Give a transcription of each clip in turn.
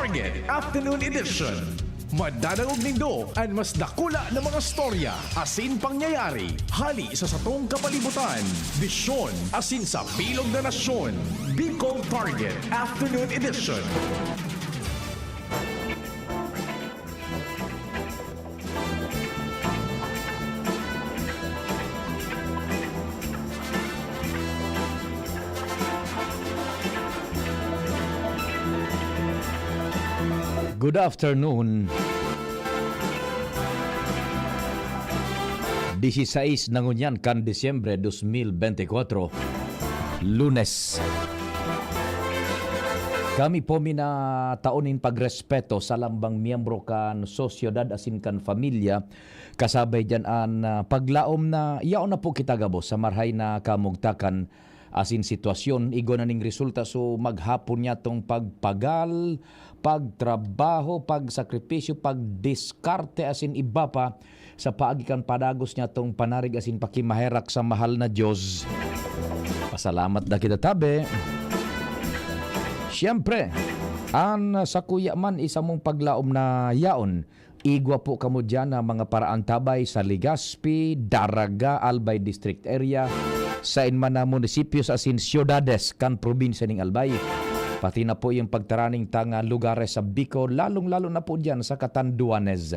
Target Afternoon Edition. Madadangog nindo ang mas dakula na mga storya, asin pangyayari, hali sa satong kapalibutan, bisyon, asin sa bilog na nasyon. Bicol Target Afternoon Edition. Good afternoon. 16 na ngunyan kan Disyembre 2024, Lunes. Kami po taonin pagrespeto sa lambang miyembro kan sosyedad asin kan familia, kasabay dyan an paglaom na yaon na po kita gabo sa marhay na kamugtakan asin sitwasyon igo na ning resulta so maghapon niya tong pagpagal, pagtrabaho, pagsakripisyo, pagdiskarte asin iba pa sa paagikan padagos niya tong panarig asin pakimaherak sa mahal na Diyos. Pasalamat na kita tabi. Siyempre, an sa kuya man isa mong paglaom na yaon, igwa po kamo dyan na mga paraan tabay sa Legazpi, Daraga, Albay District Area, sa inman na munisipyo sa asin siyudades kan probinsya ning Albay. Pati na po yung pagtaraning tanga lugares sa Bicol, lalong-lalo na po dyan sa Catanduanes.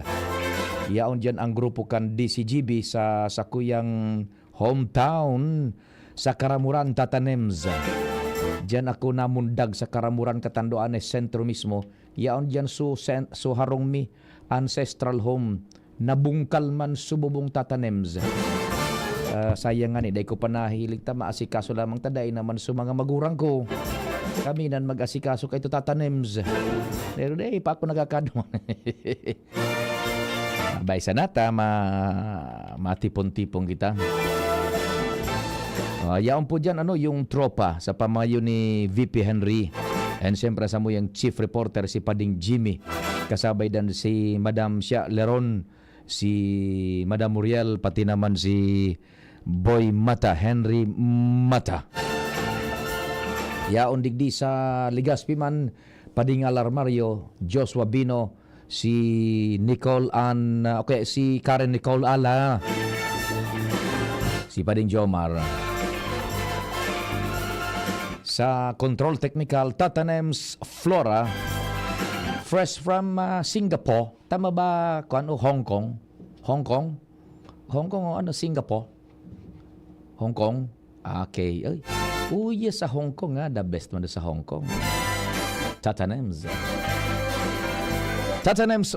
Yaon dyan ang grupo kan DCGB sa kuyang hometown sa Karamuran, Tatanems. Diyan ako namundag sa Karamuran, Catanduanes sentro mismo. Yaon dyan so harong mi ancestral home. Nabungkal man sububong Tatanems. Sayang nga ni, dahil ko pa nahilig ta, maasikaso lamang taday naman sa mga magurang ko. Kami nan mag-asikaso kay ito Tatanems. Pero dahil pa ako nagakadwa. Baysa nata, matipon-tipong kita. Yaon po dyan yung tropa sa pamayo ni VP Henry. And siyempre sa mo yung chief reporter si Pading Jimmy. Kasabay dan si Madam Sia Leron, si Madam Muriel, pati naman si Boy Mata, Henry Mata. Yaon digdi sa Legazpi man, Pading Alarmario, Joshua Bino, si Nicole si Karen Nicole Ala, si Pading Jomar. Sa Control Technical, Tatanems Flora, fresh from Singapore. Tama ba Hong Kong? Hong Kong o Singapore? Hong Kong? Okay. Ay. Sa Hong Kong the best man sa Hong Kong. Tatanems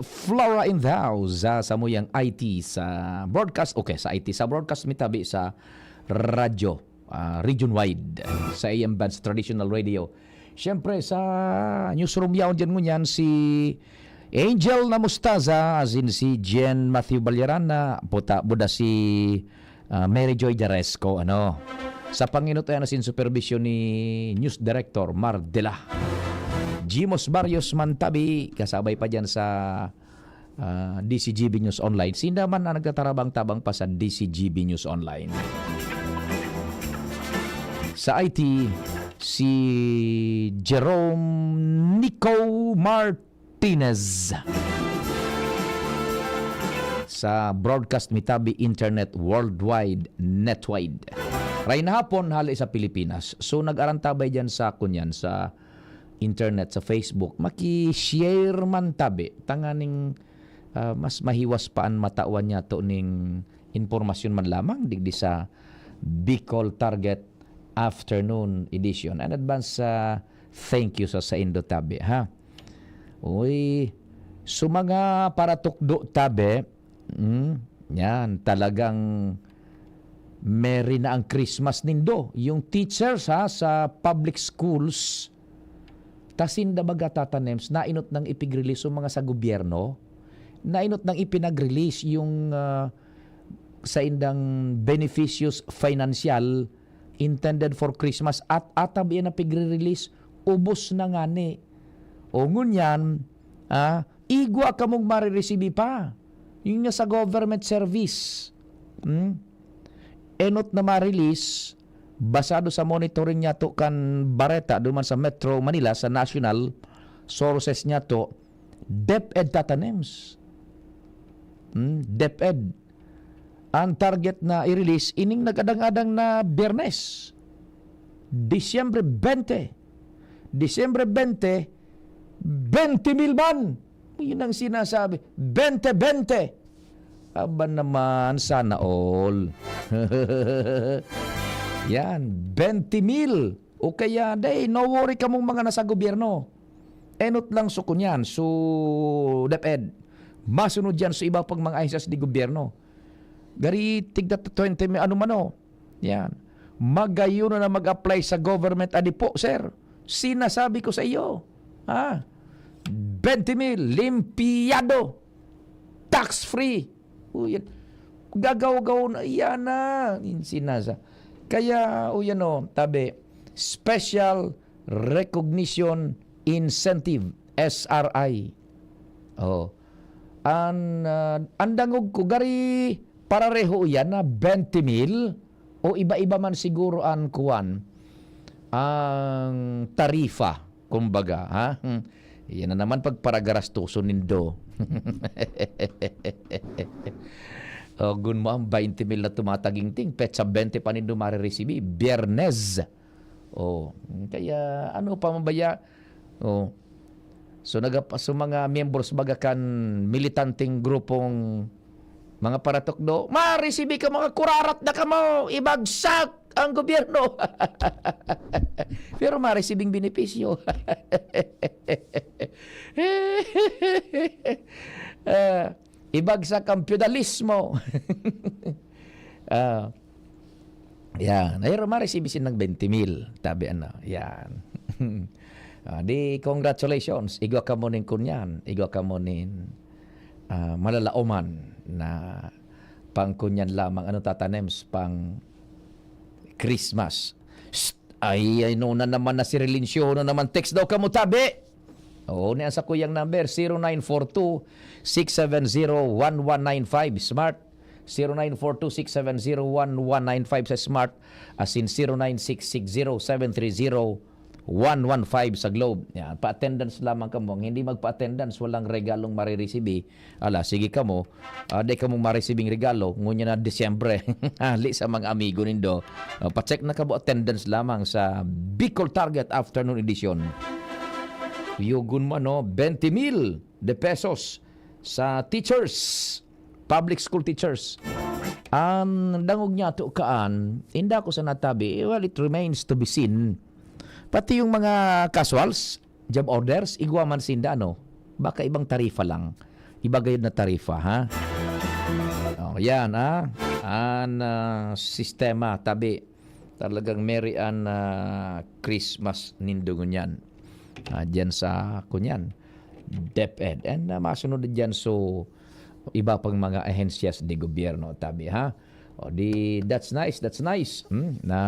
Flora in the house. Sa muyang IT sa broadcast. Okay, sa IT sa broadcast mitabi sa radyo. Region-wide sa AM Bands Traditional Radio. Siyempre sa newsroom yaon dyan ngunyan si Angel na Mustaza, as in si Jen Matthew Balyaran na buda si Mary Joy Jaresco. Sa panginutoyan na sin supervision ni News Director Mar Dela. Jimos Barrios Mantabi, kasabay pa dyan sa DCGB News Online. Sindaman na nagtatarabang-tabang pa sa DCGB News Online. Sa IT, si Jerome Nico Martinez. Sa broadcast mitabi internet worldwide, netwide. Ray na hapon hali sa Pilipinas. So nag-arantabay dyan sa kunyan sa internet, sa Facebook. Maki-share man tabi. Tanganing mas mahiwas paan matawan niya to ning informasyon man lamang digdi sa Bicol Target Afternoon Edition. And advance thank you sa Indo tabi, ha. Uy, so mga para tukdo tabi, yan talagang merry na ang Christmas nindo. Yung teachers sa public schools, tasinda baga Tatanems, nainot ng ipig-release yung mga sa gobyerno, nainot ng ipinag-release yung sa indang beneficious financial intended for Christmas at atabi na pigre-release ubos na nga ni. O ngunyan, igwa ka mong marireceive pa. Yung nga sa government service. Enot na ma-release, basado sa monitoring niya to kan Bareta, duman sa Metro Manila, sa National, sources niya to, DepEd tatanems. DepEd. Ang target na i-release, ining nagadang-adang na Biyernes. Disyembre 20. Disyembre 20, 20,000 man. Yun ang sinasabi. 20. Aba naman, sana all. Yan, 20,000. O kaya, day, no worry ka mong mga nasa gobyerno. Enot lang so kunyan, so DepEd. Masunod yan sa iba pang mga ahensya di gobyerno. Gari, tigda 20, ano man o. Yan. Magayon na mag-apply sa government. Adi po, sir. Sinasabi ko sa iyo. 20,000, limpiyado. Tax-free. Yan. Gagaw-gaw na, yan na. Sinasa. Kaya, yan o, tabi, Special Recognition Incentive, SRI. Andangog ko, gari, parareho yan na 20,000 o iba-iba man siguro ang kuwan ang tarifa, kumbaga, ha? Yan na naman pagparagarastuso nindo. Gun mo ang 20,000 na tumatagingting, petsa 20 pa nindo mariresibi, Biyernes. Kaya ano pa mabaya? So mga members bagakan militanting grupong mga paratokdo, maresibi ka mga kurarat na ka mo, ibagsak ang gobyerno. Pero maresibing benepisyo. Ibagsak ang feudalismo. Yan. Ayun, maresibisin ng 20,000. Tabi ano. Yan. Di congratulations. Igwa ka mo nin kunyan. Igwa ka mo nin malalaoman na pang kunyan lamang. Ano tatanems? Pang Christmas. Ay, no na naman na si Relinsyo. No naman text daw ka mo tabi. Niyan sa kuyang number 0942-670-1195 Smart 0942-670-1195 sa Smart, as in 0966-0730-115 sa Globe. Yan, pa-attendance lamang ka mo. Hindi magpa-attendance, walang regalong mariresibi. Sige ka mo, di ka mong maresibing regalo, ngunya na Disyembre. Hali sa mga amigo nindo. Pa-check na ka mo attendance lamang sa Bicol Target Afternoon Edition. Yugun mo, 20,000 de pesos sa teachers, public school teachers. Ang dangog niya to kaan, inda ko sa natabi, well, it remains to be seen. Pati yung mga casuals, job orders, igwa man sinda, baka ibang tarifa lang. Iba gayud na tarifa, ha? Yan, sistema, tabi. Talagang Merry and Christmas nindungon yan. Diyan sa kunyan, DepEd. And masunod dyan so iba pang mga ahensyas di gobyerno, tabi, ha? That's nice. Na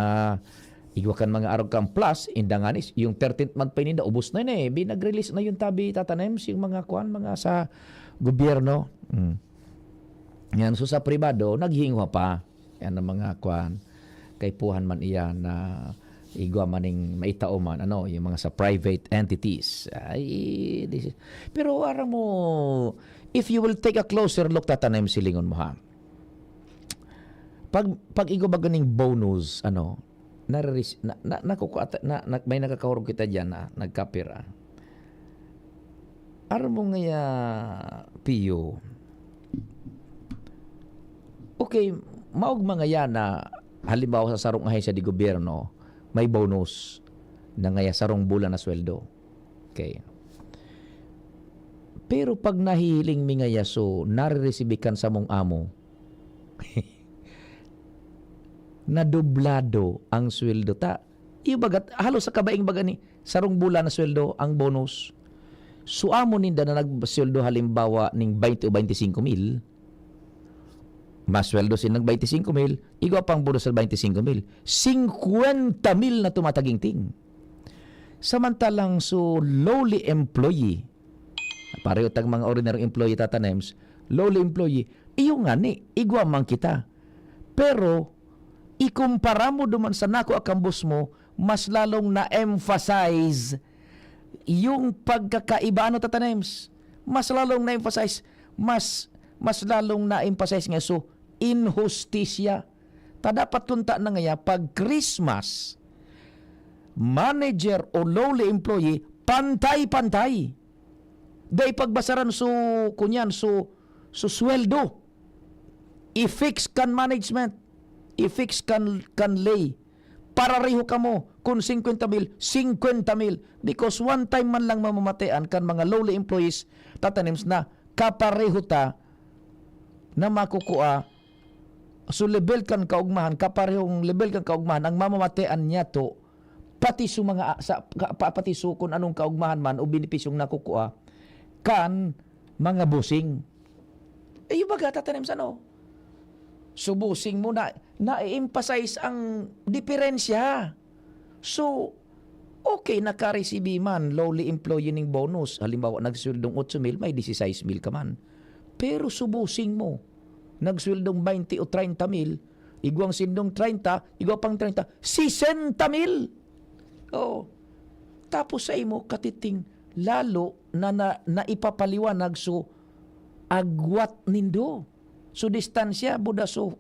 igwakan mga araw kang plus, indanganis, yung 13th month pa ininda, ubos na yun binag-release na yung tabi, tatanems, yung mga mga sa gobyerno. Yan, so sa pribado, naghihingwa pa. Yan ang mga kay puhan man iyan na igwa maning maitao man, yung mga sa private entities. Pero aram mo, if you will take a closer look, tatanim silingon mo, ha? Pag igwa ba ganing bonus, may nakakahurog kita dyan na nagkapira. Aram mo nga, Pio, okay, maog mga yan na halimbawa sa sarong ahensya di gobyerno, may bonus na ngaya sarong bulan na sweldo. Okay. Pero pag nahihiling mi ngaya so nariresibikan sa mong amo, nadublado ang sweldo ta. Ibagat halos sa kabaing baga ni sarong bulan na sweldo ang bonus. So amo ninda na nagsweldo halimbawa ning 20 o 25,000, masweldo sin ng 25,000, igwa pang bonus sa 25,000, 50,000 na tumatagingting. Samantalang so lowly employee, pareho tag mga ordinary employee tatanems, lowly employee, iyo nga ni, igwa man kita. Pero, ikumpara mo duman sa nako akang boss mo, mas lalong na-emphasize yung pagkakaiba ano tatanems, mas lalong na-emphasize, mas lalong na-emphasize nga so inhustisya. Ta dapat kunta na nga pag Christmas, manager o lowly employee pantay-pantay. Day pagbasaran so kunyan so sweldo. I-fix kan management, i-fix kan lay. Parareho ka mo kung 50,000, 50,000. Because one time man lang mamamatean kan mga lowly employees, tatanims na kapareho ta na makukuha. So level kan kaugmahan, kaparehong level kan kaugmahan, ang mamamatean niya to, pati su mga, pati su kung anong kaugmahan man o benepisyong nakukuha, kan mga busing. Yung baga tatanims ano? So busing mo na-emphasize ang diferensya. So, okay, naka-receive man, lowly employee ning bonus. Halimbawa, nagsweldong 8,000, may 16,000 ka man. Pero subusing mo, nagsweldong 20 o 30,000, igwang sindong 30, igwang pang 30, 60,000. Oh. Tapos sa imo, katiting, lalo na ipapaliwanag so agwat nindo. So distansya, buda so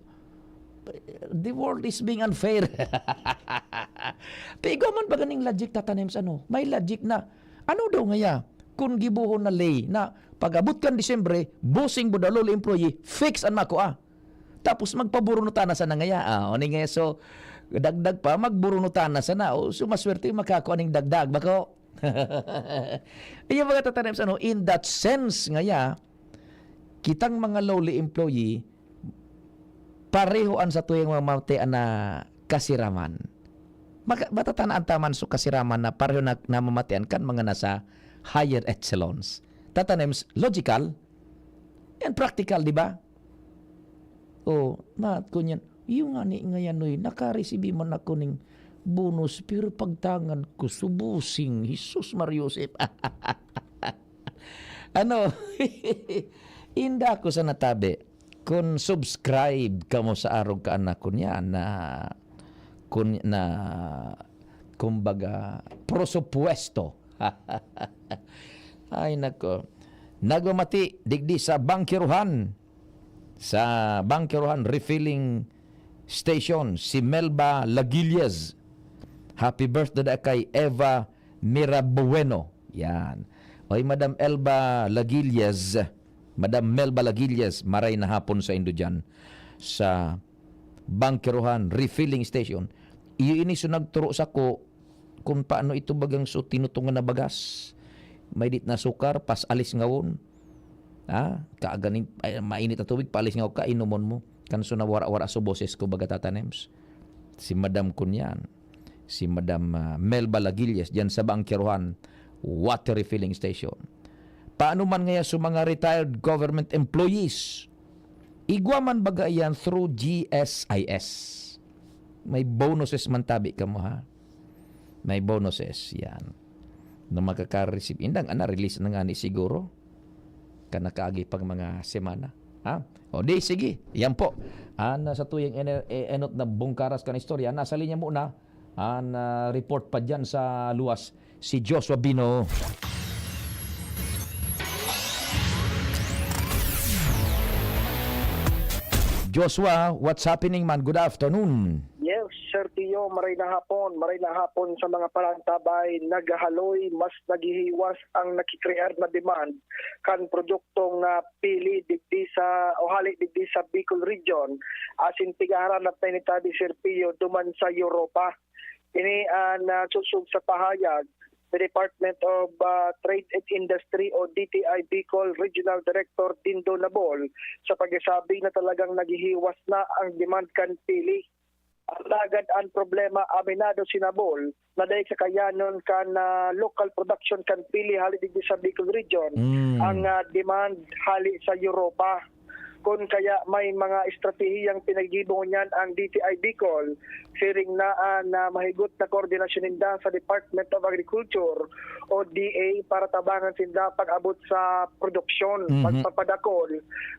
the world is being unfair. Pero man ba ganing logic tatanems ano? May logic na ano daw ngaya kung gibuhon na lay na pag-abot kan Disyembre, bossing buda lolo employee, fix an mako Tapos magpaburunutan na sa ngaya. Oni ngaya so dagdag pa magburunutan na sana. O sumaswerte makakuha ning dagdag bako. Iya mga tatanems ano, in that sense ngaya kitang mga lowly employee parehoan sa tuyong mga mamatayan na kasiraman. Matatanaan taman so kasiraman na pareho na mamatayan kan mga nasa higher echelons. Tatanems logical and practical, di ba? O, kunyan, yung nga ni ngayon naka-receive man ako ning bonus pero pagtangan ko subusing Jesus Mariusip. Ano? Inda ko sa natabi, kung subscribe ka mo sa arog ka anak ko niya na kumbaga prosupuesto. Ay nako. Nagmamati digdi sa Bangkiruhan refilling station si Melba Lagilias. Happy birthday kay Eva Mirabueno. Yan. Oy Madam Melba Lagilias, maray na hapon sa Indo dyan sa Bangkiruhan Refilling Station. Iyo ini so nagturo sa ko kung paano ito bagang so tinutungan na bagas. May dit na sukar, pas alis ngawon. Kaaganing mainit na tubig, paalis ngaw ka, inumon mo. Kanso na wara-wara so boses ko baga tatanems. Si Madam Kunyan, si Madam Melba Lagilias dyan sa Bangkiruhan Water Refilling Station. Paano man ngaya sa mga retired government employees? Igwa man baga yan through GSIS. May bonuses man tabi ka mo ha. May bonuses yan. Na magkaka-receive. Indang release na nga ni siguro. Kanakaagi pang mga semana. O di, sige. Yan po. Sa tuyang enot na bungkaras ka na istorya. Nasa linya muna. Report pa dyan sa luwas si Joshua Bino. Joshua, what's happening man? Good afternoon. Yes, Sir Tio, maray na hapon sa mga palantabay, naghahaloy, mas naghihiwas ang nakikrear na demand kan produktong pili digdi sa o hali digdi sa Bicol region asin tigaran na penitabi Sir Tio duman sa Europa. Ini nasusog sa pahayag the Department of Trade and Industry o DTI Bicol Regional Director Dindo Nabol sa pagsasabi na talagang naghihiwas na ang demand kan pili. Alagad ang problema aminado si Nabol na dahil sa kayanon kan local production kan pili hali digdi sa Bicol region ang demand hali sa Europa. kung kaya may mga estratehiyang pinagibong niyan ang DTI Bicol, siring na mahigot na koordinasyon ninda sa Department of Agriculture o DA para tabangan sinda pag-abot sa produksyon, pagpapadakol,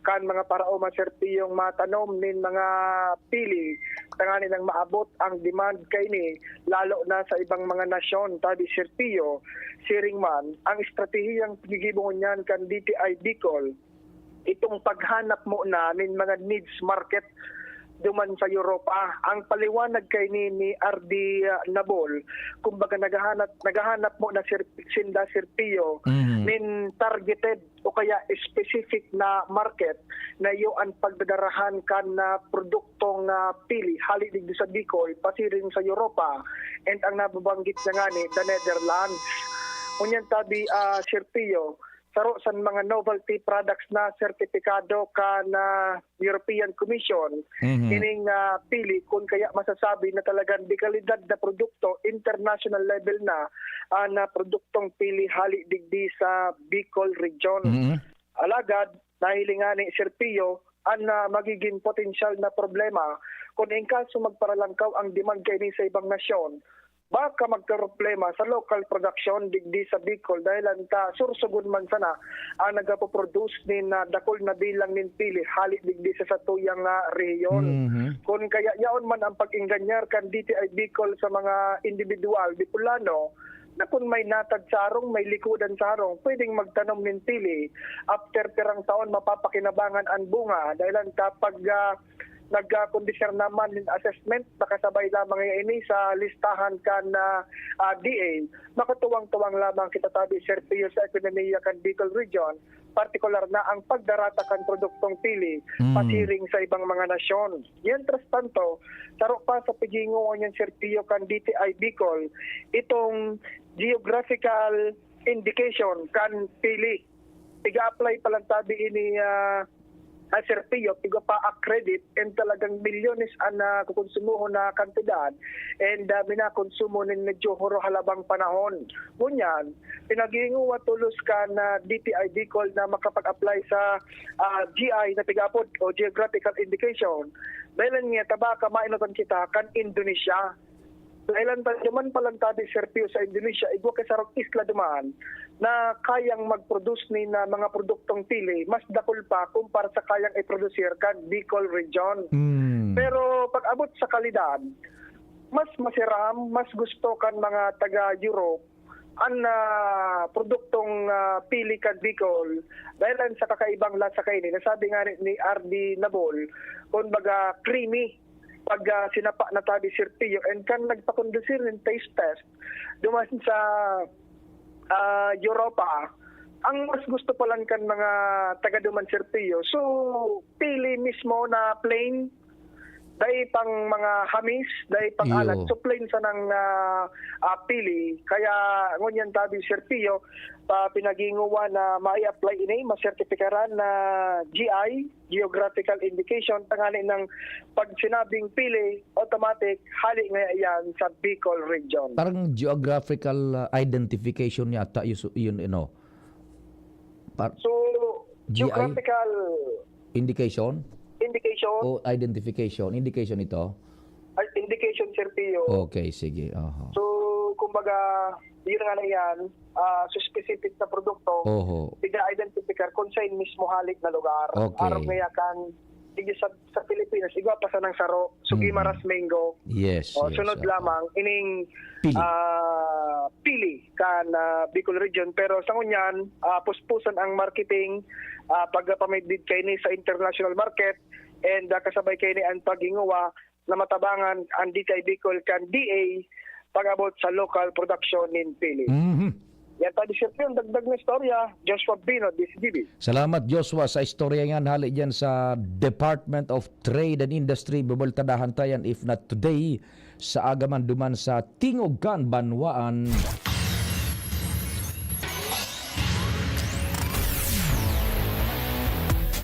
kan mga parao maserpiyong matanom nin mga pili, tanganin ang maabot ang demand kay ni, lalo na sa ibang mga nasyon, tabi serpiyo, siring man, ang estratehiyang pinagibong niyan kan DTI Bicol, itong paghanap mo na ng mga needs market duman sa Europa. Ang paliwanag kay ni RD Nabol, kumbaga naghahanap mo na sinda serpiyo nin targeted o kaya specific na market na iyo ang pagdadarahan kan na produktong pili halidig sa Bicol pati rin sa Europa and ang nababanggit na nga ni the Netherlands. Unyan tabi serpiyo saro sa mga novelty products na sertipikado ka na European Commission, ining pili kung kaya masasabi na talagang di kalidad na produkto, international level na produktong pili hali digdi sa Bicol region. Alagad, nahilingan ni Serpio, ang magiging potensyal na problema kung in kaso magparalangkaw ang demand kaini sa ibang nasyon, baka magkaroblema sa local production digdi sa Bicol dahil anta sursugon man sana ang nagapoproduce nin dakol na bilang nin pili hali digdi sa satuyang rehiyon. Kung kaya yaon man ang pag-inganyar kan DTI Bicol sa mga individual Bicolano na kung may natag sarong, may likudan sarong, pwedeng magtanom nin pili. After pirang taon mapapakinabangan ang bunga dahil anta pag nagkondisyon naman ng assessment, nakasabay lamang ini sa listahan kan DA. Makatuwang-tuwang lamang kita tabi Serpio sa ekonomiya kan Bicol Region, partikular na ang pagdarata kan produktong pili, pasiring sa ibang mga nasyon. Mientras tanto, taro pa sa paginguan ng Serpio kan DTI Bicol, itong geographical indication kan pili. Tiga-apply pa lang tabi ini Serpio, tigo pa accredit and talagang milyones ang kukonsumuho na kantidad and minakonsumo ng medyo horo halabang panahon. Ngunyan, pinag-iinguwa tulos ka na DTI Bicol na makapag-apply sa GI na tigapod o Geographical Indication. Dahil nga tabaka mainotan kita kan Indonesia. Dahil duman palang tabi Serpio sa Indonesia, igwa kasarong isla duman na kayang mag-produce ni na mga produktong pili, mas dakol pa kumpara sa kayang i-producer kan Bicol Region. Pero pag abot sa kalidad, mas masiram, mas gusto kan mga taga-Europe ang produktong pili kan Bicol dahil sa kakaibang lasa kainin. Nasabi nga ni RD Nabol, kung baga creamy, pag sinapa na tabi Serpio and kan nagpakondusir ng taste test duman sa Europa, ang mas gusto pa lang kan mga taga-duman Serpio. So, pili mismo na plain, dahil pang mga hamis, dahil pang alat. So, plain sa ng pili. Kaya, ngunyan tabi Serpio, pinaginguwa na mai-apply ini, masertipikaran na GI, Geographical Indication, tanganin ng pag sinabing pili, automatic, hali nga yan sa Bicol Region. Parang geographical identification yata yun, So, GI? geographical indication indication, o identification? Indication ito? indication Serpio. Okay, sige. So, kumbaga, yun nga na yan, so specific na produkto, tiga-identifikar kung saan mismo halik na lugar. Okay. Araw ngayon kan, sa Pilipinas, igwa pa sa ng Saro, Sugimaras Mango. Yes. Sunod lamang, ining pili kan Bicol Region. Pero sa ngunyan, puspusan ang marketing, pagpamidid kayo ni sa international market, and kasabay kayo ni ang paginguwa na matabangan ang DTI Bicol kan DA pag-abot sa local production in pili. Yan tayo siyempre yung dagdag na istorya. Joshua Bino, DCGB. Salamat Joshua sa istorya nga hali dyan sa Department of Trade and Industry. Bubaltadahan tayan if not today sa agaman duman sa Tingugan, Banwaan.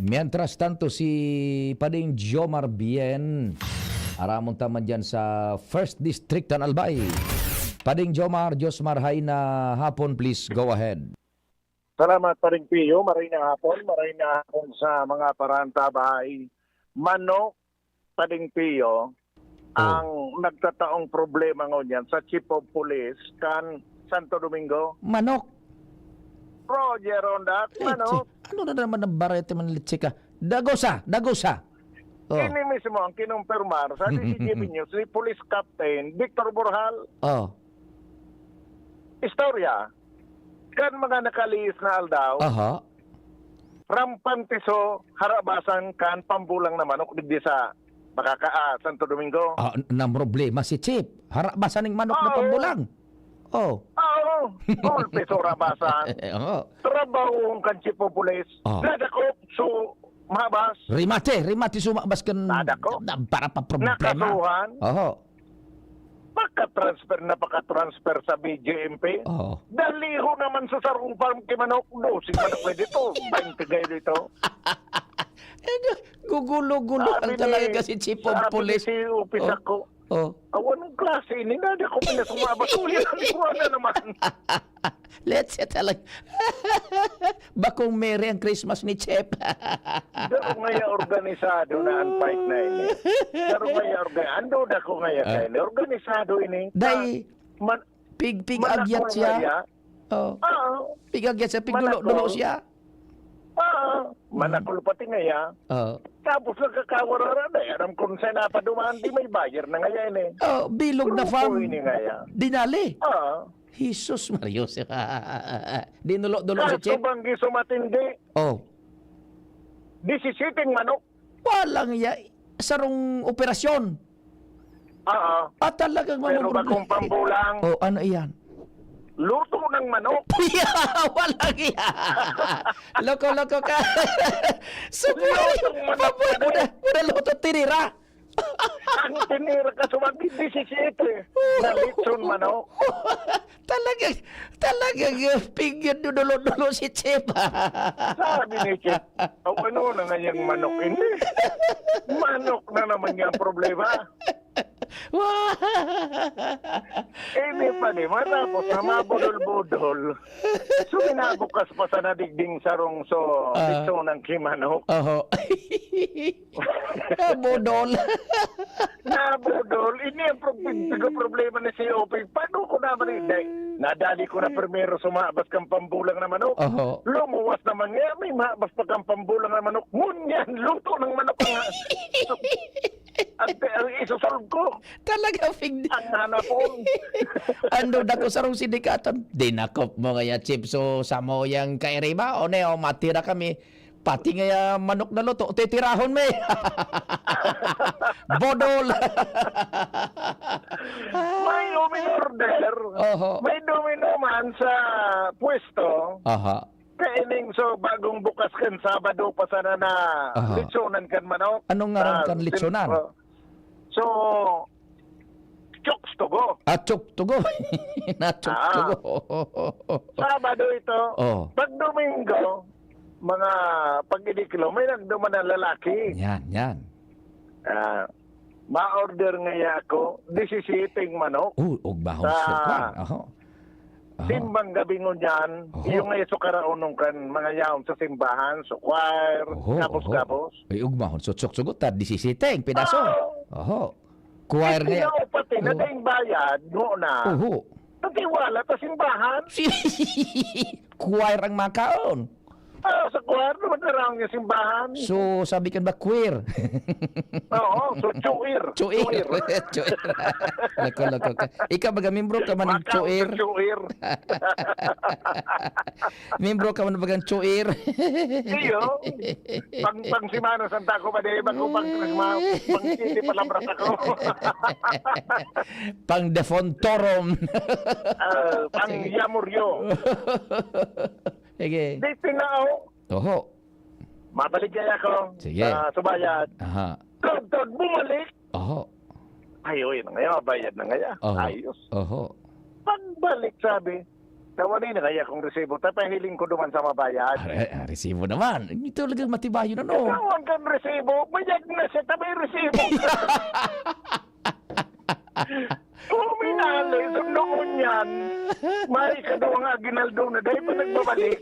Mientras tanto si Pading Jomar Bien aramon taman dyan sa 1st District ng Albay. Pading Jomar, Josmar, hay na hapon, please go ahead. Salamat pa rin, Pio. Maray na hapon sa mga parantabahay. Manok pa rin, Pio, ang nagtataong problema ngunyan sa Chief of Police kan Santo Domingo. Manok. Roger Ronda, manok. Ano na naman ang barete man litsika? Dagosa. Oh. Ini mismo ang kinumpirmar sa CCTV News si Police Captain Victor Borjal. Oh. Istorya. Kan mga nakaliis na aldaw, Aha. rampantiso harabasan kan pambulang na manok digdi sa Santo Domingo. Ah, na problema si Chip. Harabasan ng manok na Oo. pambulang. Oh. Oo, piso rabasan. Oo. Trabaho kan Chief of Police. Oh. Nadakop so mahabas. Rimate sumabas kan Nada ko. para pa problema. Nakasuhan. Oo. Napaka-transfer sa BJMP. Oo. Daliho naman sa sarong farm kay manok. No, si manok pwede to. 20 kayo dito. Gugulo-gulo ang talaga kasi Chief of Police. Sabi ni si Upis Oh. ako, Oh. awan ng klase ini. Nada ko pinasumabas. Ulit ang ikuha na naman. Let's say talaga. Bakong Merry ang Christmas ni Chip. Pero ngaya organisado na ang fight na ini. Pero ngaya ando na ko ngaya kayo. Organisado ini. Dahil Man, pig manako agyat siya. ngaya. Oh. Ah, Agyat siya, Manako. dulo siya. manakul pati ngaya. Oh. Tapos nagkakawarara na. Aram kung saan napadumaan, di may buyer na ngaya ini. Oh, bilog na Grupo farm. ini ngaya. Dinali. Jesus Marios. Dinulo-dulo si Kaso Chip. banggi sumatindi, Oh. 17 manok. Walang ya sarong operasyon. At talagang Pero bakong pambulang, Oh, ano iyan? luto ng manok. Walang iya. Loko ka. Subuhay. Lutong manok. Muna luto tinira. Ang tinira ka sumagi 17 na litson manok. Talagang pigyan dulo si Chip. Sabi ni Chip, ano na nga yung manok ini? Manok na naman yung problema. Ini pa ni, matapos na mabudol-budol. So, minabukas pa sa nadigding sarong so, litson ng kimanok. Oho. Budol. Nabudol, ini ang problema ni si Opie. Paano ko naman hindi? Nadali ko na primero sumabas kang pambulang na manok. Oho. Lumuwas naman nga, may mabas pa kang pambulang na manok. Ngunyan, luto ng manok nga. Ang isusolve ko. Talaga fig. Ang hanapon. Ando dako sarong sindikaton. Dinakop mo kaya Chip so samo yang kairiba o ne o matira kami. Pati nga manok na luto, titirahon me. Bodol. May order. Oho. May naman sa pwesto. Aha. Kaining so bagong bukas kan Sabado pa sana na Aha. litsonan kan manok. Anong nga ron kan litsonan? So, chokes to go. Achok tugo. Nachok tugo. Sabado ito. Oh. Pag Domingo, mga pag-idikilo, may nagduman na lalaki. Yan. Ma-order ngaya ako, 17 manok. Og bahon Sa- sa kwan. Oho. Simbang gabi ngunyan, Oho. yung ngayon so karaunong kan mga yaon sa simbahan, so choir, kapos-kapos. Ay og bahon so tsok ta 17 pedaso. Oho. Choir Kaya nga. pati na Oh. tayong bayad, no na. Oho. Natiwala ta simbahan. Choir ang makaon. Sa choir, naman na raw yung simbahan. So, sabi kan ba queer? Oo, so chuir. Chuir. Chuir. Lako ka. Ikaw baga membro ka man ng chuir. Chuir. Membro ka man bagang chuir. Iyo. Pang simano santa ko ba de bago pang krisma, pang city palabras ako. Pang defontorum. Pang yamuryo. Sige. Di tinao. Oho. Mabalik kaya ako Sige. sa bayad. Aha. Kagtag bumalik. Oho. Ayoy na ngayon, bayad na ngayon. Oho. Ayos. Oho. Pagbalik sabi, tawali na kaya kung resibo. Tapahiling ko duman sa mabayad. Resibo naman. Ito talagang matibayo na no. Tawag kang resibo, bayad na siya, tabay resibo. Minali, noon yan. May kaduwang aginaldo na dahil pa nagbabalik.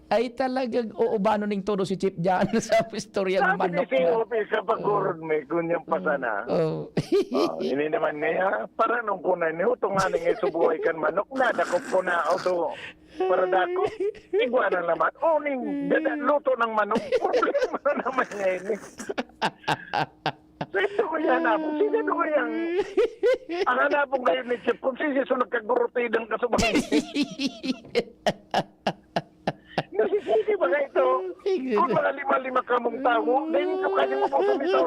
Ay talagang uubano ning todo si Chip dyan sa istorya ng Sabi ni manok si na. Opi sa pagurod may kunyang pasana. Oh. Ini naman ngayon, para nung kunay niyo, tunga nga subuhay kan manok na, dakop ko na auto. Para dako, iguana naman. Ning luto ng manok, problema na naman ngayon. So ito ko yan na, kung sino ko yan. Ang hanapong kayo ni Chip, kung sino sunod kagurutidan ka sa mga Nasisisi ba nga ito? Kung mga lima-lima ka mong tao, dahil ito kanyang mabuto nito.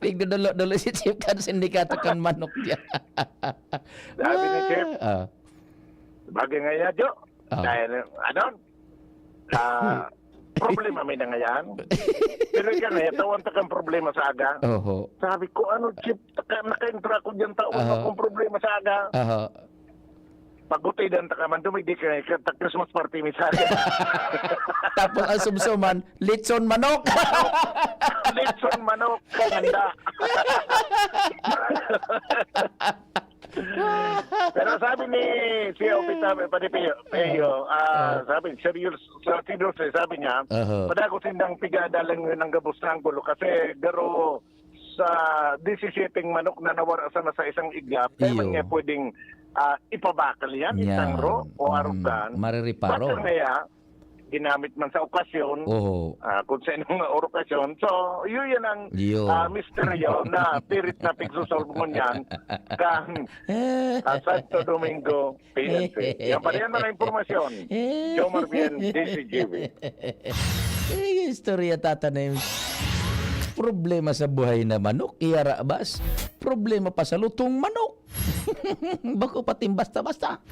Pigdodolo si Chip kan sindikato kan manok diya. Sabi ni Chip, Ah. bagay nga yan, Jo. Oh. Dahil, problema may na nga yan. Pero ikaw na, tawan ta kang problema sa aga. Oho. Sabi ko, Chip, naka-intra ko dyan taon akong problema sa aga. Oho. Pagutidan ta ka man, dumigdi ka na, Christmas party mi sa aga. Tapos ang sumsuman, litson manok. Litson manok, kaganda. Pero sabi ni Sio Pitabe, pati Peyo, sabi, seryoso, sabi niya, padako sindang pigada lang yun ng gabos ng gulo kasi garo sa 17 manok na nawara na sa isang iglap, kaya man nga pwedeng ipabakal yan, itangro o arugan. Maririparo. Bakit kaya, ginamit man sa okasyon, kung sa inong okasyon. So, yun yan ang misteryo na pirit na pigsusolve mo niyan kang Santo Domingo, PNP. Yan pa rin na impormasyon. Jomar Bien, DCGV. Istorya tatanim. Problema sa buhay na manok, iyarabas. Problema pa sa lutong manok. Bako patim basta-basta.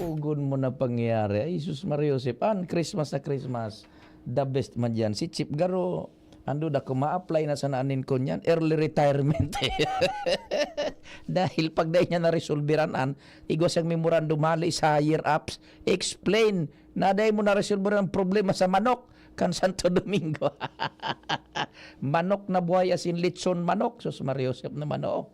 Ugon mo na pangyayari. Ay, Jesus Maria Josep. Christmas na Christmas. The best man yan. Si Chip Garo, ando da ko ma-apply na sa naanin ko niyan. Early retirement. Dahil pag dahil niya na-resolveran, igos ang memorandum hali sa year ups, explain na dahil mo na-resolveran ang problema sa manok kan Santo Domingo. Manok na buhay as in litson manok. Jesus Maria Josep naman o.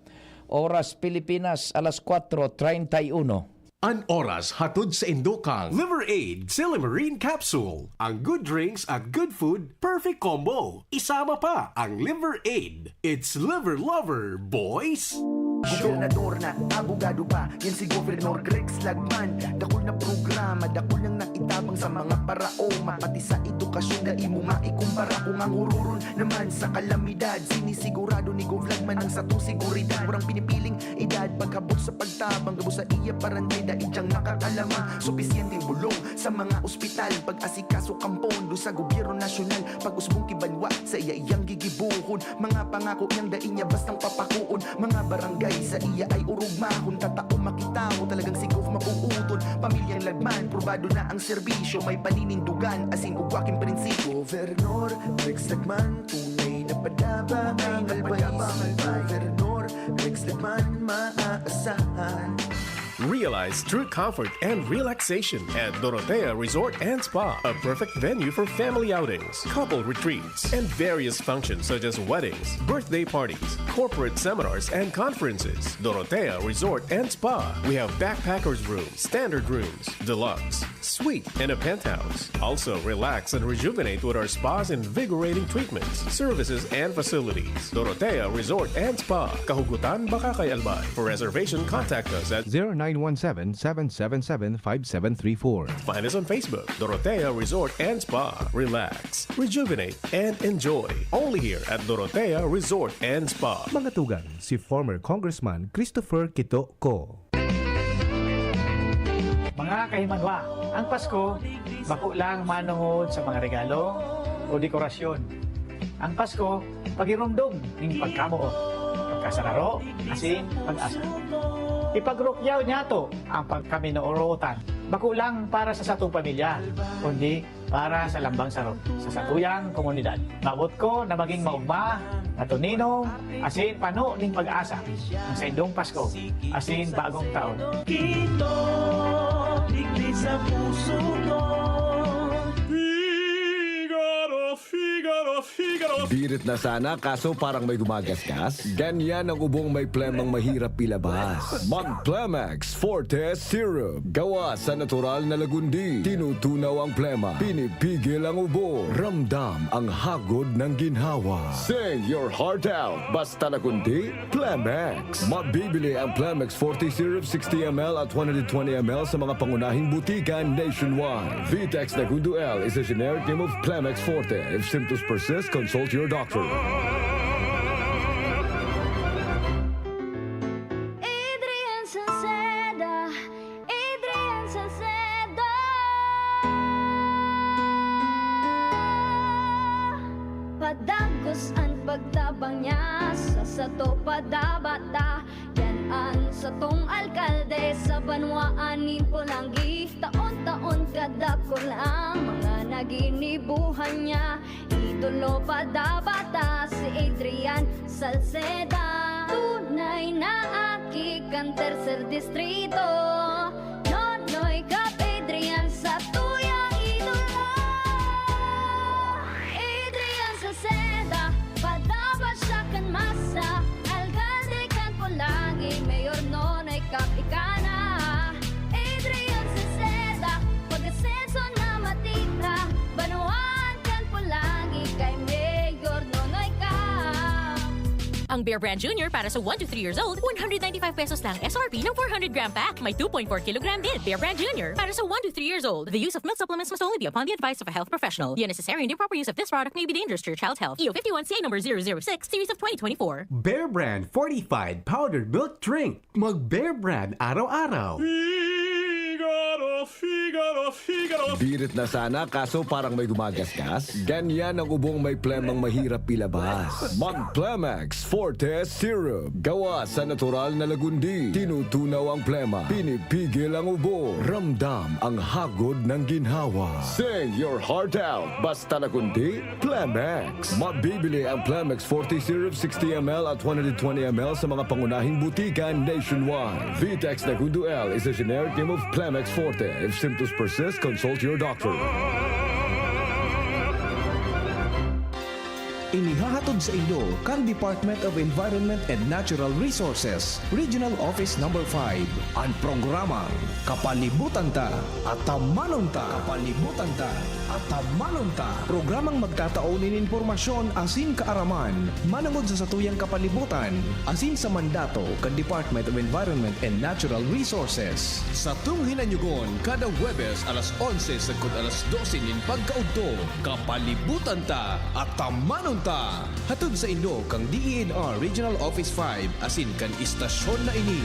Oras Pilipinas, alas 4:31. An oras hatod sa Indokang Liver Aid Silimarine Capsule. Ang good drinks at good food, perfect combo. Isama pa ang Liver Aid. It's liver lover, boys! Gobernador na, abogado pa, yan si Gobernador Grex Lagman. Dakol na programa, dakol lang nakitabang sa mga paraoma. Pati sa edukasyon na imo maikumpara. Kung ang ururon naman sa kalamidad, sinisigurado ni Gov Lagman ang satong seguridad. Warang pinipiling edad, paghabot sa pagtabang, gabo sa iya paranday, dahil diyang nakakalama. Supisyenteng bulong sa mga ospital, pag-asikaso kampondo sa gobyerno nasyonal. Pag-usbong kibanwa sa iya-iyang gigibuhon, mga pangako niyang daing niya bastang papakuon. Mga barangay sa iya ay urugma, kung tatao makita mo talagang si Gov mapuuton. Pamilyang Lagman, probado na ang serbisyo, may paninindugan asin ugwaking prinsipyo. Gobernador Rex Lagman, tunay na padaba ang albayis. Gobernador Rex Lagman, maaasahan. Realize true comfort and relaxation at Dorotea Resort and Spa, a perfect venue for family outings, couple retreats, and various functions such as weddings, birthday parties, corporate seminars, and conferences. Dorotea Resort and Spa. We have backpackers rooms, standard rooms, deluxe, suite, and a penthouse. Also, relax and rejuvenate with our spas and invigorating treatments, services, and facilities. Dorotea Resort and Spa, Kahugutan, Bakakay, Albay. For reservation, contact us at 0917-777-5734. Find us on Facebook, Dorotea Resort and Spa. Relax, rejuvenate, and enjoy. Only here at Dorotea Resort and Spa. Mga tugang, si former Congressman Christopher Quito Co. Mga kahimanwa, ang Pasko, bako lang manungod sa mga regalo o dekorasyon. Ang Pasko, pagirumdum ng pagkamuo, pagkasararo, asin pag-asa. Ipagrukyaw niya to ang pagkaminoorutan. Bako lang para sa satong pamilya, kundi para sa lambang sarap sa satuyang komunidad. Maabot ko na maging maugma, natuninong, asin pano ning pag-asa ang sa indong Pasko, asin bagong taon. Kito, digdi sa puso ko. Figaro, Figaro, Figaro, Birit na sana kaso parang may gumagasgas. Ganyan ang ubong may plemang mahirap ilabas. Mag-Plemex Forte Syrup. Gawa sa natural na lagundi. Tinutunaw ang plema. Pinipigil ang ubo. Ramdam ang hagod ng ginhawa. Sing your heart out. Basta lagundi, Plemex. Mabibili ang Plemex Forte Syrup 60ml at 120ml sa mga pangunahing butikan nationwide. Vitex Nagundo L is a generic name of Plemex Forte. If symptoms persist, consult your doctor. Adrian Salceda, Adrian Salceda. Padagos ang pagtabang niya sa sato padabata. Yan ang satong alkalde sa banwaanin Pulangi. Taon-taon kadako lang mga naginibuhan niya. Idolo padabata si Adrian Salceda. Tunay na aki kang tercer distrito. Nonoy kap Adrian sa tuyang idolo. Adrian Salceda, padabat siya kan masa. Alcalde kan Pulangi, mayor nonoy kap ikana. Adrian Salceda, pag-asenso na matira. Banuan kan Pulangi, kay mayor nonoy kap. Ang Bear Brand Junior para sa 1 to 3 years old, 195 pesos lang SRP ng 400-gram pack. May 2.4 kilogram din. Bear Brand Junior para sa 1 to 3 years old. The use of milk supplements must only be upon the advice of a health professional. The unnecessary and improper use of this product may be dangerous to your child's health. EO 51 CA number 006, series of 2024. Bear Brand Fortified Powdered Milk Drink. Mag Bear Brand araw-araw. Birit na sana kaso parang may gumagasgas. Ganyan ang ubong may plemang mahirap ilabas. Mag-Plemex Forte Syrup. Gawa sa natural na lagundi. Tinutunaw ang plema. Pinipigil ang ubo. Ramdam ang hagod ng ginhawa. Sing your heart out. Basta lagundi, Plemex. Mabibili ang Plemex Forte Syrup 60ml at 120ml sa mga pangunahing butikan nationwide. Vitex Nagundo L is a generic name of Plemex Forte. If symptoms persist, consult your doctor. Inihahatod sa inyo kang Department of Environment and Natural Resources, Regional Office No. 5, ang programa Kapalibutan Ta at Tamanon Ta. Kapalibutan Ta at Tamanon Ta. Programang magtataunin informasyon asin kaaraman, manangod sa satuyang kapalibutan, asin sa mandato kang Department of Environment and Natural Resources. Sa tunghinanyugon, kada Huwebes alas 11 sagkod alas 12 nin pagkaudto, Kapalibutan Ta at Tamanon Ta. Hatod sa inyo kang DENR Regional Office 5 asin kan istasyon na ini.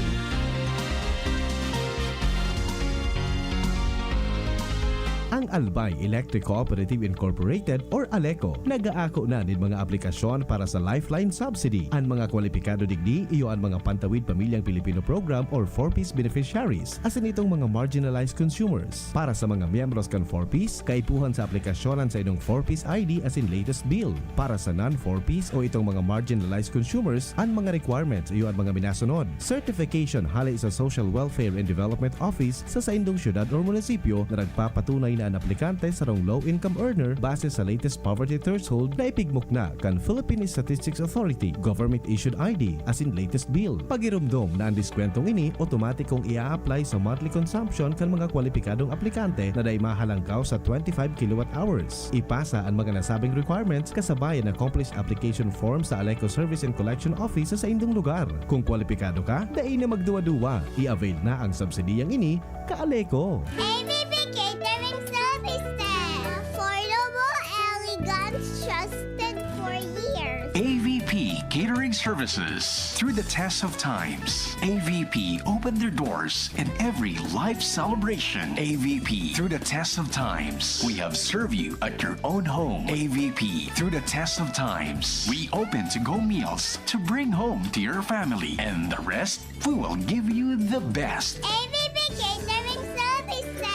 Ang Albay Electric Cooperative Incorporated or ALECO nagaako na nin mga aplikasyon para sa Lifeline Subsidy. Ang mga kwalipikado digdi iyo ang mga Pantawid Pamilyang Pilipino Program or 4Ps beneficiaries asin itong mga marginalized consumers. Para sa mga miyembros kan 4Ps, kaipuhan sa aplikasyonan sa inong 4Ps ID asin latest bill. Para sa non-4Ps o itong mga marginalized consumers, ang mga requirements iyo ang mga minasunod. Certification hali sa Social Welfare and Development Office sa indong syudad o munisipyo na nagpapatunay na ang aplikante sa rong low-income earner base sa latest poverty threshold na ipigmok na kan Philippine Statistics Authority government-issued ID as in latest bill. Pagirumdom na ang diskwentong ini, automatikong ia-apply sa monthly consumption kan mga kwalipikadong aplikante na day mahalangkaw sa 25 kilowatt hours. Ipasa ang mga nasabing requirements kasabay ang accomplished application form sa ALECO Service and Collection Office sa indong lugar. Kung kwalipikado ka, dai na magduwa-duwa. I-avail na ang subsidiyang ini ka ALECO. ABB Catering Services. Affordable, elegant, trusted for years. AVP Catering Services. Through the test of times, AVP opened their doors in every life celebration. AVP, through the test of times, we have served you at your own home. AVP, through the test of times, we open to-go meals to bring home to your family. And the rest, we will give you the best. ABB Catering Services.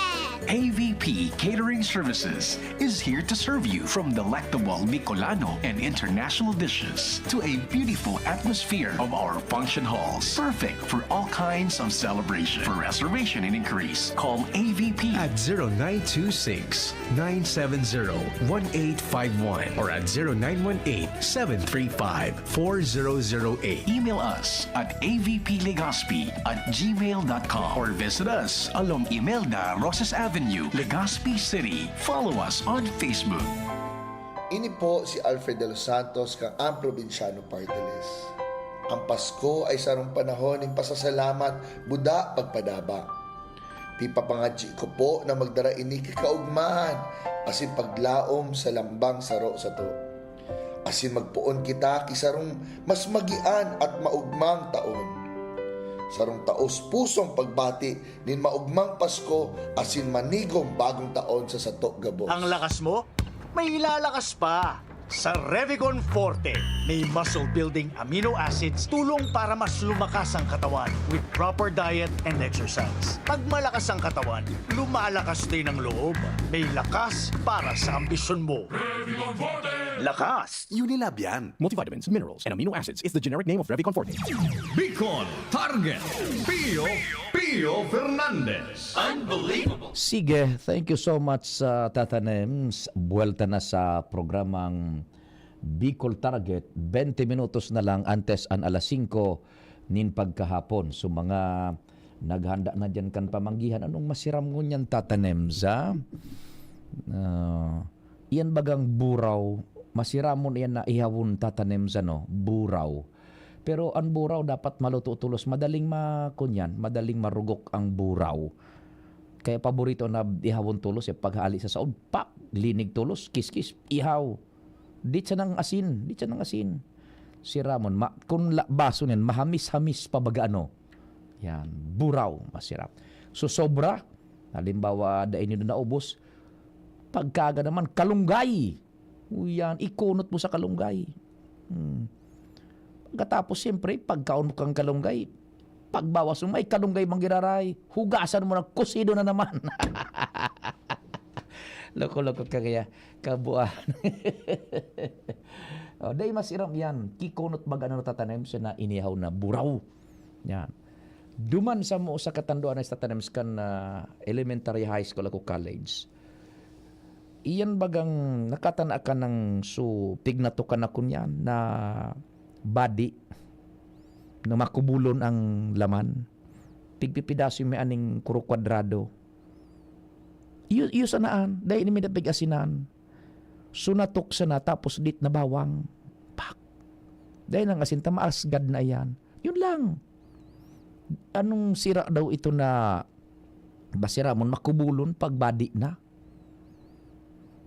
AVP AVP Catering Services is here to serve you from delectable Bicolano and international dishes to a beautiful atmosphere of our function halls. Perfect for all kinds of celebration. For reservation and inquiries, call AVP At 0926-970-1851 or at 0918-735-4008. Email us at avplegazpi@gmail.com or visit us along Imelda Rosas Avenue, Legazpi City. Follow us on Facebook. Ini po si Alfred de los Santos kang ang probinsyano party list. Ang Pasko ay sarong panahon ng pasasalamat, buda, pagpadaba. Pipapangadji ko po na magdara ini kikaugmahan, asin paglaom sa lambang saro sa to. Asin magpuon kita kisarong mas magian at maugmang taon. Sarong taos pusong pagbati nin maugmang Pasko asin manigong bagong taon sa sato gabos. Ang lakas mo, may ilalakas pa. Sa Revicon Forte, may muscle-building amino acids tulong para mas lumakas ang katawan with proper diet and exercise. Pag malakas ang katawan, lumalakas din ang loob. May lakas para sa ambisyon mo. Revicon Forte! Lakas! Unilab yan. Multivitamins, minerals, and amino acids is the generic name of Revicon Forte. Bicol Target Pio Fernandez. Unbelievable. Sige, thank you so much Tata Nems. Buwelta na sa programang Bicol Target. 20 minutos na lang antes an alas 5 nin pagkahapon. So mga naghanda na dyan kan pamanggihan. Anong masiram mo niyan Tata Nems, ha? Iyan bagang buraw. Masiramon iyan na ihawon Tata Nems, ano? Buraw. Pero ang buraw dapat maluto-tulos. Madaling makunyan, madaling marugok ang buraw. Kaya paborito na ihawon tulos, paghali sa saod, pak, linig tulos, kiskis, ihaw. Di siya ng asin. Si Ramon, kung baso niyan, mahamis-hamis pa baga ano. Yan, buraw, masirap. So sobra, halimbawa, dain nyo na ubos, pagkaga naman, kalunggay. Yan, ikunot mo sa kalunggay. Pagkatapos, siyempre, pagkaon mo kang kalunggay, pagbawas mo, may kalunggay manggiraray, hugasan mo ng kusido na naman. Loko-loko ka kaya, kabuan. Dahil masiram yan, kikunot baga na tatanim siya na inihaw na buraw. Yan. Duman sa mo sa katanduan na tatanim kan elementary high school ako college. Iyan bagang nakatana ka ng pignato ka na kunyan na body na makubulon ang laman. Pigpipidaso may aning kuro kwadrado. Iyo sanaan, dahil ini may asinan. Sunatok sana tapos dit na bawang. Pak. Dahil ang asin tamaasgad na yan. Yun lang. Anong sira daw ito na basira mo makubulon pag body na?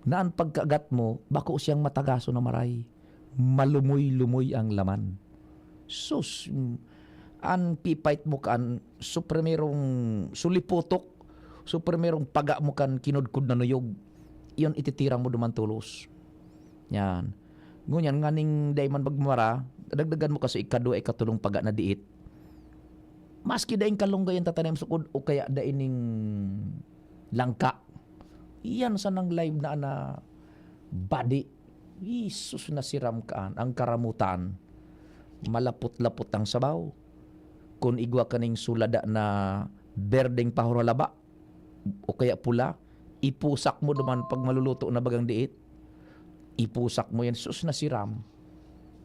Naan pagkagat mo, bako siyang matagaso na maray. Malumoy-lumoy ang laman. Sus, an pipait mo kan, supremerong suliputok, supremerong paga mo kan kinudkud na nuyog, iyon ititirang mo duman tulos. Yan. Ngunyan, nganing dayman bagmara, dagdagan mo kasi ikadua, ikatulong paga na diit. Maski daing kalunggay ang tatanim sukod o kaya daining langka. Iyan sa nang live na body. Jesus na siram kaan ang karamutan. Malapot-lapot ang sabaw. Kung igwa kaning sulada na berdeng pahuralaba o kaya pula, ipusak mo duman pag maluluto na bagang diit. Ipusak mo yan. Jesus na siram.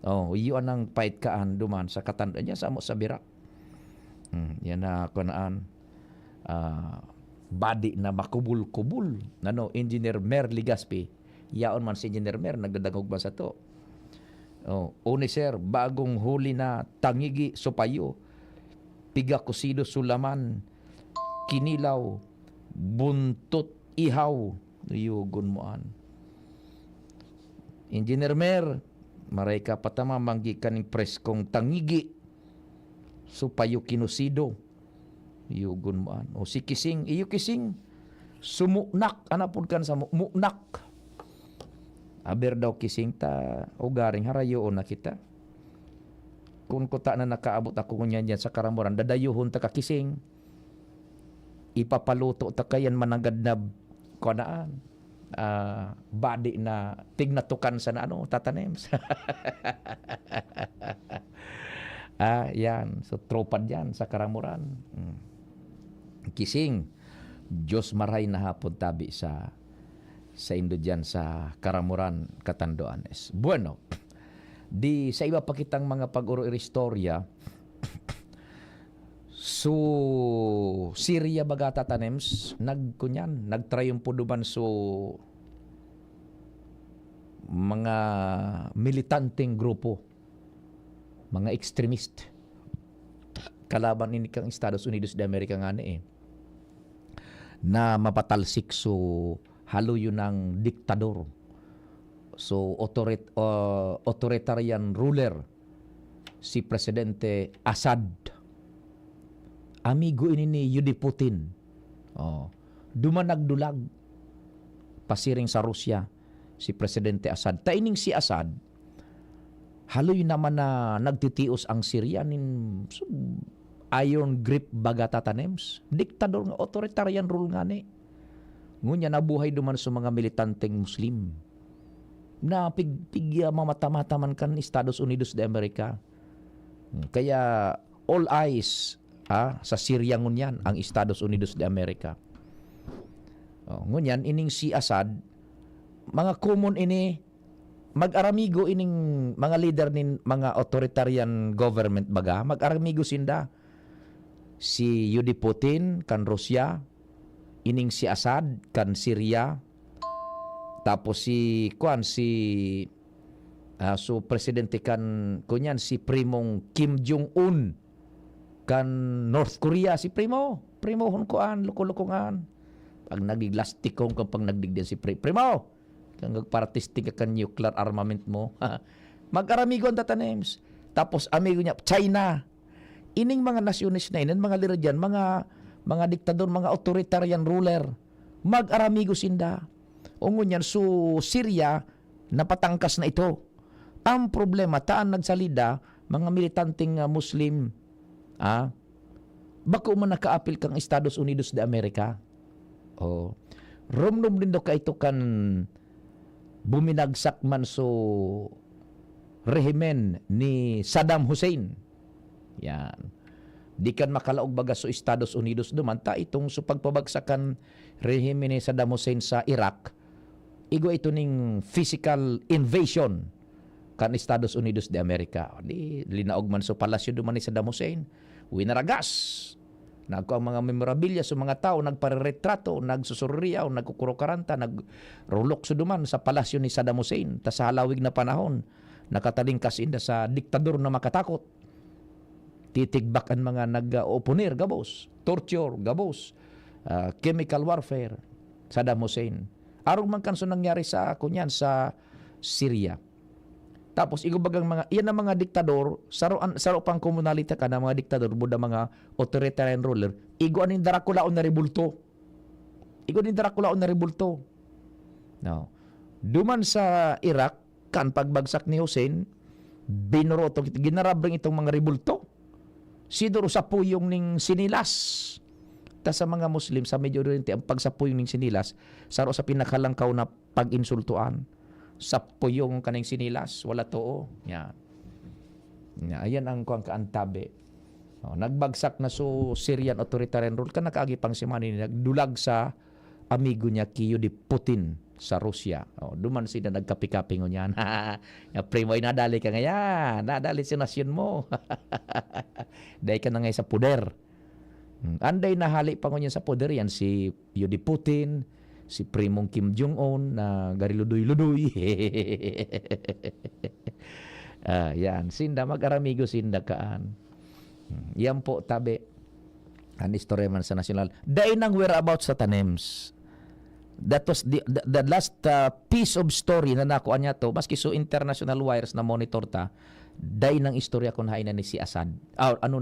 Oh, iyon ang pait kaan duman sa katanda niya sa mo sa bira. Yan na kunaan. Body na makubul-kubul. Engineer Mer Legazpi. Yaon man si Engineer Mer, nagdadagog ba sa to? Une sir, bagong huli na tangigi sopayo, piga kusido sulaman, kinilaw, buntot ihaw, yugon moan. Engineer Mer, maray ka patama manggi kaning preskong tangigi, sopayo kinusido, yugon moan. O si Kising, iyo Kising, sumuknak, anapod kan sa muknak. Aber daw Kising ta o garing harayoon na kita. Kung kuta na nakaabot ako kunyan dyan sa karamuran, dadayuhon ta ka Kising. Ipapaluto ta kayan managad na kunaan body na tignatukan sa na tatanems. Yan. So, tropad yan sa Karamuran. Kising, Diyos maray na hapon tabi sa Indo dyan sa Karamuran, Catanduanes. Bueno, di sa iba pa kitang mga pag-uro-istorya, so Syria baga tatanems, nagtrayumpo duman so mga militanteng grupo, mga extremist kalaban ini kang Estados Unidos de America nga na mapatalsik so halo yun ng diktador, so authoritarian ruler si Presidente Assad, amigo ini ni Yudi Putin. Duman nagdulag pasiring sa Rusya si Presidente Assad. Taining si Assad, haloy naman na nagtitios ang Syria nin iron grip baga tatanems. Diktador nga, authoritarian rule nga ni. Ngunya nabuhay duman sa mga militanteng Muslim na pigya mamata-mata man kan Estados Unidos de America. Kaya all eyes sa Syria ngunyan ang Estados Unidos de America. Ngunyan ining si Assad, mga common ini mag-aramigo ining mga leader nin mga authoritarian government baga, mag-aramigo sinda. Si Yudi Putin kan Rusya, ining si Assad kan Syria, tapos si so presidente kan kunyan si primong Kim Jong-un kan North Korea, si primo hon kuan loko-lokongan pag nagiglastikong kapag nagdigden si primo kang nagpartisting ka kan nuclear armament mo. Mag-aramigo ang tatanems. Tapos amigo niya China, ining mga nasyones na inan, mga lira dyan, mga diktador, mga authoritarian ruler, mag-aramigo sinda. O ngunyan, so Syria, napatangkas na ito. Ang problema, taan nagsalida, mga militanteng Muslim, bako man nakaapil kang Estados Unidos de America. Rumnum din do ka ito kan buminagsak man so rehimen ni Saddam Hussein. Yan. Di kan makalaog baga so Estados Unidos duman ta itong so pagpabagsakan rehimen ni Saddam Hussein sa Iraq. Igo ito ning physical invasion kan Estados Unidos de America. Di linaog man so palasyo duman ni Saddam Hussein. Winaragas. Nagko ang mga memorabilia sa mga tao, nagpareretrato, nagsusurriyaw, nagkukurokaranta, nagrulok sa duman sa palasyo ni Saddam Hussein. Ta sa halawig na panahon, nakatalingkas inda sa diktador na makatakot. Titigbak ang mga nag-oponir, gabos. Torture, gabos. Chemical warfare, Saddam Hussein. Arong man kanso nangyari sa kunyan sa Syria. Tapos igubagang iyan ang mga diktador, saro pang komunalita ka na mga diktador, buda mga authoritarian ruler, igo aning darakulaon na rebulto. No. Duman sa Iraq, kan pagbagsak ni Hussein, binoroto, ginarabring itong mga rebulto. Sidoro sa puyong ning sinilas. Ta sa mga Muslim, sa Medio Oriente, ang pagsapuyong ning sinilas, saro sa pinakalangkaw na pag-insultuan. Sa puyong kaning sinilas, wala too. Yan. Ayan ang kuang kaantabi. Nagbagsak na so Syrian authoritarian rule ka nakaagipang si Manini, nagdulag sa amigo niya Yudi Putin sa Rusya. Duman sila nagkapi-kapi ngunyan. Primo, nadali ka ngayon. Nadali si nasyon mo. Dahil ka na ngayon sa puder. Anday nahali pa ngunyan sa puder yan si Yudi Putin, si primong Kim Jong-un na gariludoy-ludoy. Yan. Sinda, mag-aramigo sinda kaan. Yan po, tabi. Ang istorya man sa nasyonal. Dahil nang whereabouts sa tanems. That was the last piece of story na nakuha niya to. Maski so international wires na monitor ta, dahil nang istorya kung hain na ni si Assad.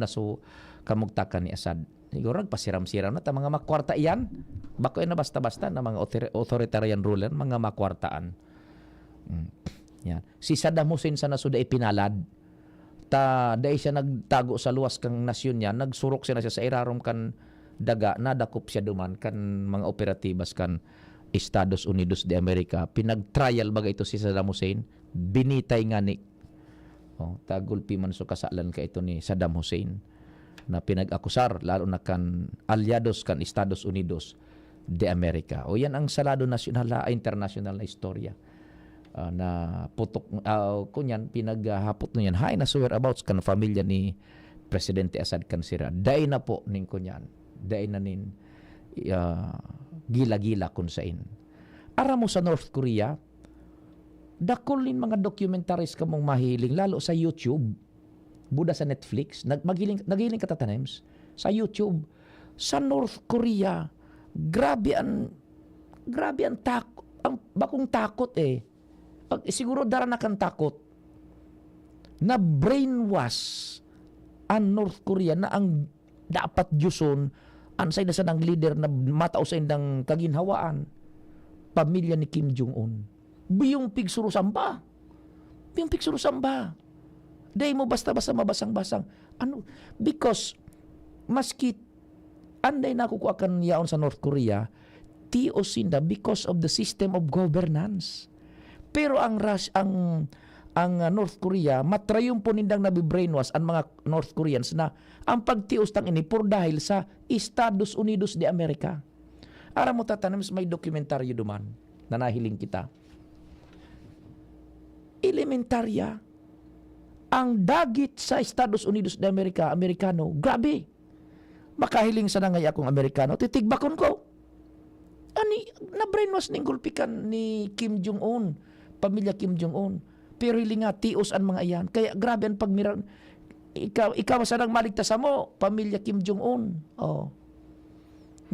So kamugtakan ni Assad. Siguro pasiram-siram na ta mga makwarta iyan. Bako na basta-basta na mga authoritarian ruler, mga makwartaan. Yan. Si Saddam Hussein sana suda ipinalad. Dahil siya nagtago sa luwas kang nasyon niya, nagsurok siya na siya sa irarom kan daga, nadakop siya duman kan mga operatibas kan Estados Unidos de America. Pinag-trial baga ito si Saddam Hussein. Binitay nga ni tagulpi man so kasalan ka ito ni Saddam Hussein na pinag-akusar lalo na kan alyados kan Estados Unidos de America. O yan ang salado nasyonal international na istorya. Na putok kunyan pinaghapot no yan hay na swear about kan familia ni Presidente Assad kan sira. Day na po ning kunyan. Day na nin gila-gila kun sain. Ara mo sa North Korea, dakulin mga documentaries ka mong mahiling, lalo sa YouTube, buda sa Netflix, nagiling katatanems, sa YouTube, sa North Korea, grabe ang bakong takot eh. Siguro dara na kang takot na brainwash ang North Korea na ang dapat Diyoson ansay na sa ng leader na matao sa indang kaginhawaan, pamilya ni Kim Jong-un. Biyong pigsurusamba. Day mo basta-basta mabasang-basang. Ano? Because, maski anday na kukuha kan yaon sa North Korea, tiyo sinda because of the system of governance. Pero ang North Korea, matrayon po nindang nabibrainwash ang mga North Koreans na ang pagtios tang ini por dahil sa Estados Unidos de America. Ara mo tatanam may dokumentaryo duman na nahiling kita. Elementarya ang dagit sa Estados Unidos de America, Amerikano, grabe. Makahiling sa nangay akong Amerikano, titigbakon ko. Ani, na-brainwash ning gulpikan ni Kim Jong-un, pamilya Kim Jong-un. Pero hili nga, tios ang mga iyan. Kaya grabe ang pagmiran. Ikaw sanang maligtas mo, pamilya Kim Jong-un. Oh.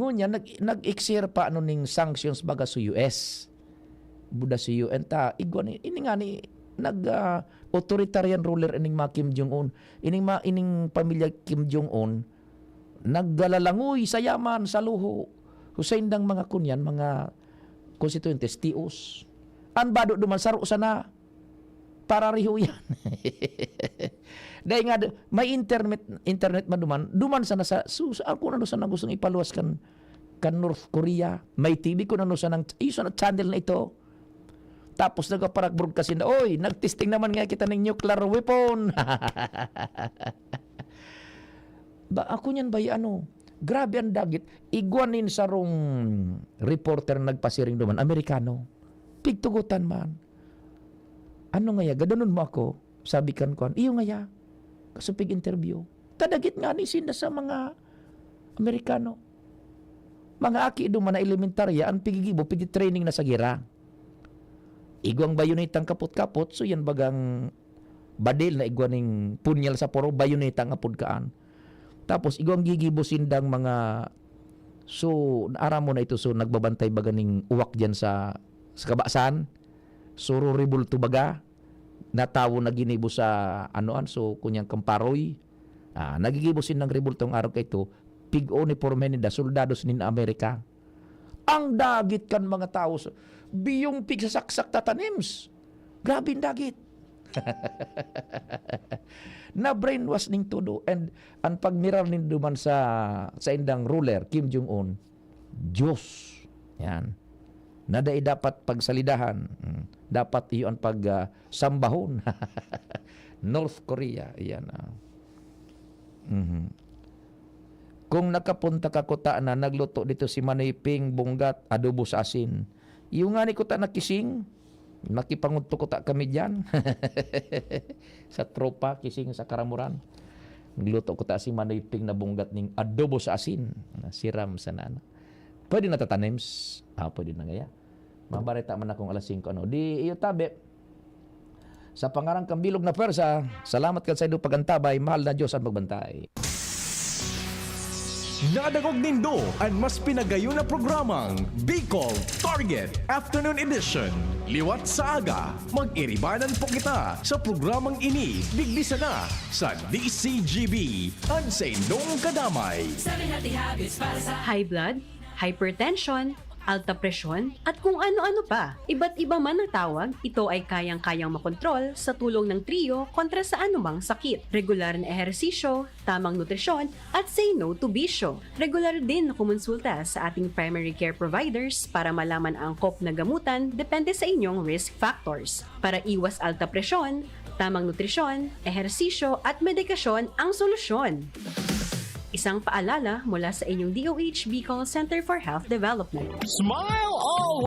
Ngunya, nag-exer pa ano ning sanctions baga sa US. Buda sa UN ta, igwan, ini nga ni, authoritarian ruler ining mga Kim Jong-un. Ining pamilya Kim Jong-un, naggalalangoy sa yaman, sa luho. Husain dang mga kunyan, mga konstituentes, tios. Anbado duman, saro sana, para riho yan. Dahil nga, may internet duman sana sa, kung ano sana gustong ipaluwas kan North Korea, may TV kung ano sana, sana channel na ito. Tapos nagpaparag broadcastin na, oy, nagtesting naman nga kita ng nuclear weapon. Ako niyan ba ano? Grabe ang dagit. Iguanin sa rong reporter nagpasiring duman, Amerikano. Pigtugutan man. Ano nga ya? Gadanon mo ako. Sabi kan ko, iyo nga ya. Kasupig interview. Kadagit nga ni sinda sa mga Amerikano. Mga aki duman na elementarya, ang pigigibo, pigi-training na sa gira. Igwang bayonitang kapot-kapot, so yan bagang badil na igwaning punyal sa poro, bayonitang apod-kaan. Tapos igwang gigibo sindang mga, so ara mo na ito, so nagbabantay baganing uwak dyan sa kabasan, so ruribul to baga, natawo na ginibo sa anoan, so kunyang kamparoy, nagigibo sindang ribul tong araw kay ito, pig-o ni Pormenida, soldados ni Amerika. Ang dagit kan mga tao, so, biyong pig sa saksak tatanims. Grabe dagit. Na brainwash ning todo and ang pagmirar nin duman sa indang ruler Kim Jong-un, Diyos. Yan. Na dapat pagsalidahan. Dapat iyon pagsambahon. North Korea. Yan. Kung nakapunta ka kuta na nagluto dito si Maniping, bunggat, adobo sa asin. Yung nga ni kuta nakising, nakipangudto kuta kami dyan. Sa tropa, kising sa Karamuran. Nagluto kuta si Maniping na bunggat ning adobo sa asin. Siram sa nana. Pwede na tatanims. Pwede na ngaya. Mabarita man akong alas 5. Di iyo tabi. Sa pangarang kambilog na persa, salamat ka sa ido pagantabay, mahal na Diyos ang magbantay. Nadagog nindo ang mas pinagayon na programang Bicol Target Afternoon Edition. Liwat sa aga, mag-iribanan po kita sa programang ini. Bigbisa na sa DCGB, Ansa Indong Kadamay. High blood, hypertension, alta presyon, at kung ano-ano pa. Iba't iba man ang tawag, ito ay kayang-kayang makontrol sa tulong ng trio kontra sa anumang sakit. Regular na ehersisyo, tamang nutrisyon, at say no to bisyo. Regular din na kumonsulta sa ating primary care providers para malaman ang angkop na gamutan depende sa inyong risk factors. Para iwas alta presyon, tamang nutrisyon, ehersisyo at medikasyon ang solusyon. Isang paalala mula sa inyong DOH Bicol Center for Health Development. Smile all